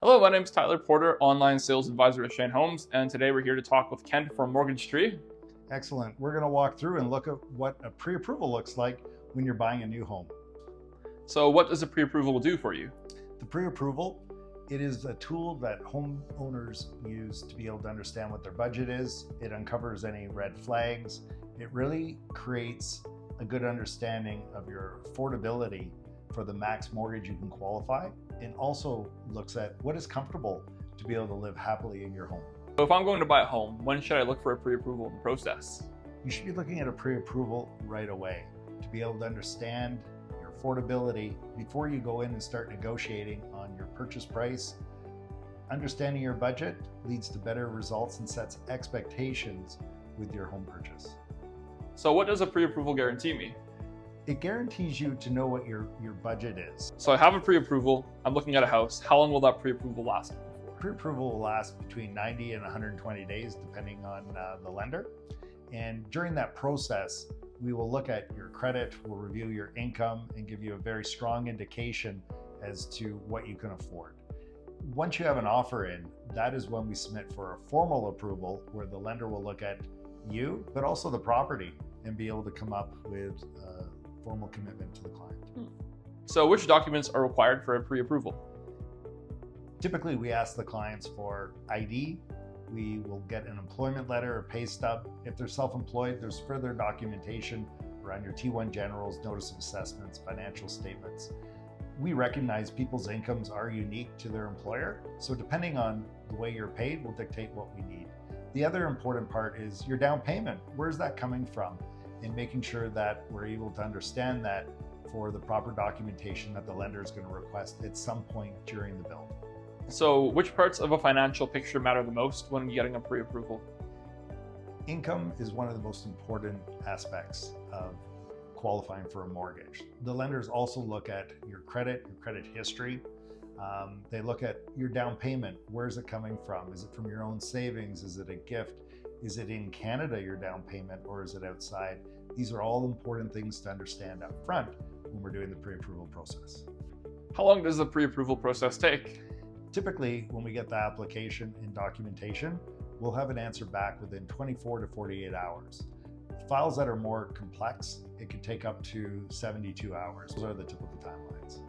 Hello, my name is Tyler Porter, online sales advisor at Shane Homes, and today we're here to talk with Kent from Mortgage Tree. Excellent. We're going to walk through and look at what a pre-approval looks like when you're buying a new home. So what does a pre-approval do for you? The pre-approval, it is a tool that homeowners use to be able to understand what their budget is. It uncovers any red flags. It really creates a good understanding of your affordability for the max mortgage you can qualify, and also looks at what is comfortable to be able to live happily in your home. So if I'm going to buy a home, when should I look for a pre-approval process? You should be looking at a pre-approval right away to be able to understand your affordability before you go in and start negotiating on your purchase price. Understanding your budget leads to better results and sets expectations with your home purchase. So what does a pre-approval guarantee me? It guarantees you to know what your budget is. So I have a pre-approval, I'm looking at a house. How long will that pre-approval last? Pre-approval will last between 90 and 120 days, depending on the lender. And during that process, we will look at your credit, we'll review your income, and give you a very strong indication as to what you can afford. Once you have an offer in, that is when we submit for a formal approval, where the lender will look at you, but also the property, and be able to come up with a formal commitment to the client. So which documents are required for a pre-approval? Typically, we ask the clients for ID. We will get an employment letter or pay stub. If they're self-employed, there's further documentation around your T1 generals, notice of assessments, financial statements. We recognize people's incomes are unique to their employer, so depending on the way you're paid will dictate what we need. The other important part is your down payment. Where's that coming from? And making sure that we're able to understand that for the proper documentation that the lender is going to request at some point during the build. So which parts of a financial picture matter the most when getting a pre-approval? Income is one of the most important aspects of qualifying for a mortgage. The lenders also look at your credit history. They look at your down payment. Where's it coming from? Is it from your own savings? Is it a gift? Is it in Canada, your down payment, or is it outside? These are all important things to understand up front when we're doing the pre-approval process. How long does the pre-approval process take? Typically, when we get the application and documentation, we'll have an answer back within 24 to 48 hours. Files that are more complex, it can take up to 72 hours. Those are the typical timelines.